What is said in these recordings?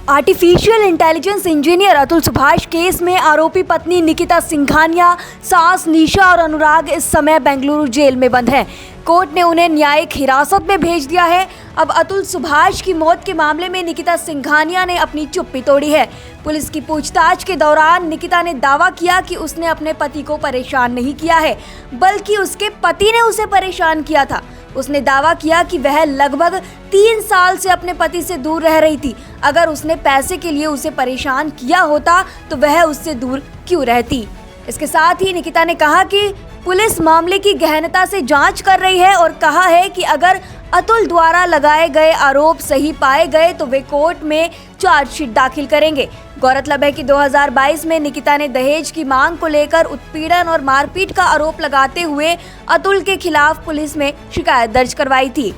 Artificial intelligence engineer Atul Subhash case में आरोपी पत्नी निकिता सिंघानिया, सास निशा और अनुराग इस समय बेंगलुरु जेल में बंद हैं। कोर्ट ने उन्हें न्यायिक हिरासत में भेज दिया है। अब अतुल सुभाष की मौत के मामले में निकिता सिंघानिया ने अपनी चुप्पी तोड़ी है। पुलिस की पूछताछ के दौरान निकिता ने दावा किया कि उसने अपने पति को परेशान नहीं किया है, बल्कि उसके पति ने उसे परेशान किया था। उसने दावा किया कि वह लगभग 3 साल से अपने पति से दूर रह रही थी। अगर उसने पैसे के लिए उसे परेशान किया होता तो वह उससे दूर क्यों रहती। इसके साथ ही निकिता ने कहा कि पुलिस मामले की गहनता से जांच कर रही है और कहा है कि अगर अतुल द्वारा लगाए गए आरोप सही पाए गए तो वे कोर्ट में चार्जशीट दाखिल करेंगे। गौरतलब है कि 2022 में निकिता ने दहेज की मांग को लेकर उत्पीड़न और मारपीट का आरोप लगाते हुए अतुल के खिलाफ पुलिस में शिकायत दर्ज करवाई थी।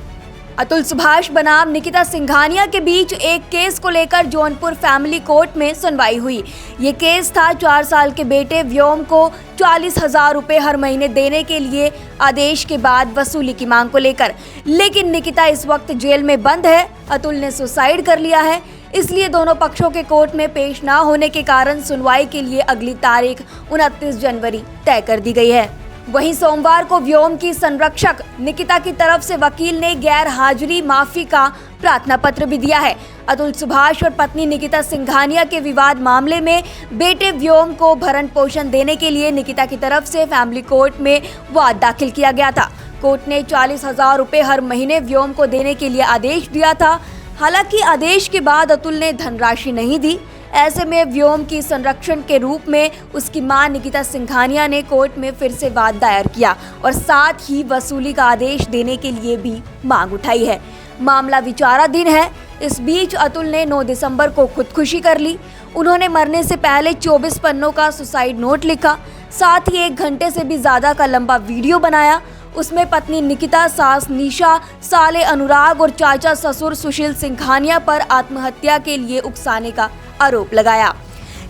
अतुल सुभाष बनाम निकिता सिंघानिया के बीच एक केस को लेकर जौनपुर फैमिली कोर्ट में सुनवाई हुई। ये केस था 4 साल के बेटे व्योम को 40,000 रुपए हर महीने देने के लिए आदेश के बाद वसूली की मांग को लेकर। लेकिन निकिता इस वक्त जेल में बंद है। अतुल ने सुसाइड कर लिया है, इसलिए दोनों पक्षों के कोर्ट में पेश न होने के कारण सुनवाई के लिए अगली तारीख 29 जनवरी तय कर दी गई है। वहीं सोमवार को व्योम की संरक्षक निकिता की तरफ से वकील ने गैर हाजिरी माफी का प्रार्थना पत्र भी दिया है। अतुल सुभाष और पत्नी निकिता सिंघानिया के विवाद मामले में बेटे व्योम को भरण पोषण देने के लिए निकिता की तरफ से फैमिली कोर्ट में वाद दाखिल किया गया था। कोर्ट ने 40,000 रुपए हर महीने व्योम को देने के लिए आदेश दिया था। हालांकि आदेश के बाद अतुल ने धनराशि नहीं दी। ऐसे में व्योम की संरक्षण के रूप में उसकी मां निकिता सिंघानिया ने कोर्ट में फिर से वाद दायर किया और साथ ही वसूली का आदेश देने के लिए भी मांग उठाई है। मामला विचाराधीन है। इस बीच अतुल ने 9 दिसंबर को खुदकुशी कर ली। उन्होंने मरने से पहले 24 पन्नों का सुसाइड नोट लिखा, साथ ही 1 घंटे से भी ज्यादा का लंबा वीडियो बनाया। उसमें पत्नी निकिता, सास निशा, साले अनुराग और चाचा ससुर सुशील सिंघानिया पर आत्महत्या के लिए उकसाने का आरोप लगाया।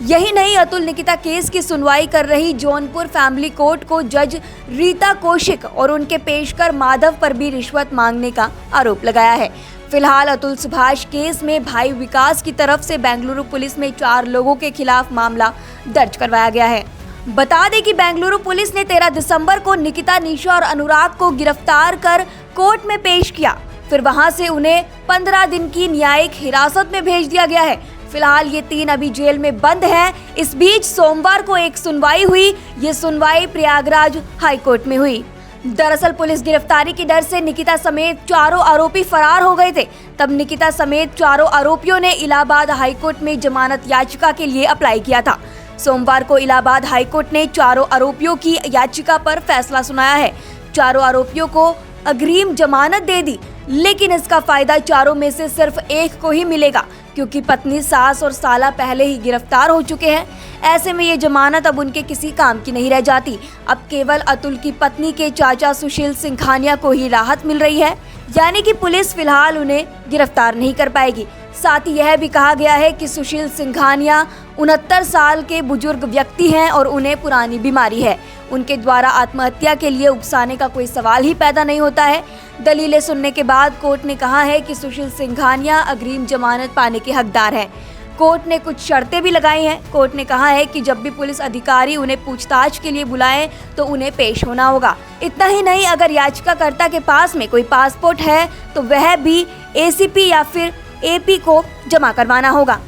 यही नहीं, अतुल निकिता केस की सुनवाई कर रही जौनपुर फैमिली कोर्ट को जज रीता कौशिक और उनके पेशकर माधव पर भी रिश्वत मांगने का आरोप लगाया है। फिलहाल अतुल सुभाष केस में भाई विकास की तरफ से बेंगलुरु पुलिस में 4 लोगों के खिलाफ मामला दर्ज करवाया गया है। बता दें कि बेंगलुरु पुलिस ने 13 दिसंबर को निकिता, निशा और अनुराग को गिरफ्तार कर कोर्ट में पेश किया। फिर वहां से उन्हें 15 दिन की न्यायिक हिरासत में भेज दिया गया है। फिलहाल ये 3 अभी जेल में बंद हैं। इस बीच सोमवार को एक सुनवाई हुई। ये सुनवाई प्रयागराज हाई कोर्ट में हुई। दरअसल पुलिस गिरफ्तारी की डर से निकिता समेत 4 आरोपी फरार हो गए थे। तब निकिता समेत 4 आरोपियों ने इलाहाबाद हाई कोर्ट में जमानत याचिका के लिए अप्लाई किया था। सोमवार को इलाहाबाद हाई कोर्ट ने 4 आरोपियों की याचिका पर फैसला सुनाया है। 4 आरोपियों को अग्रिम जमानत दे दी, लेकिन इसका फायदा 4 में से सिर्फ 1 को ही मिलेगा, क्योंकि पत्नी, सास और साला पहले ही गिरफ्तार हो चुके हैं। ऐसे में ये जमानत अब उनके किसी काम की नहीं रह जाती। अब केवल अतुल की पत्नी के चाचा सुशील सिंघानिया को ही राहत मिल रही है, यानी कि पुलिस फिलहाल उन्हें गिरफ्तार नहीं कर पाएगी। साथ ही यह भी कहा गया है कि सुशील सिंघानिया 69 साल के बुजुर्ग व्यक्ति हैं और उन्हें पुरानी बीमारी है। उनके द्वारा आत्महत्या के लिए उकसाने का कोई सवाल ही पैदा नहीं होता है। दलीलें सुनने के बाद कोर्ट ने कहा है कि सुशील सिंघानिया अग्रिम जमानत पाने के हकदार हैं। कोर्ट ने कुछ शर्तें भी लगाई हैं। कोर्ट ने कहा है कि जब भी पुलिस अधिकारी उन्हें पूछताछ के लिए बुलाएं तो उन्हें पेश होना होगा। इतना ही नहीं, अगर याचिकाकर्ता के पास में कोई पासपोर्ट है तो वह भी ACP या फिर AP को जमा करवाना होगा।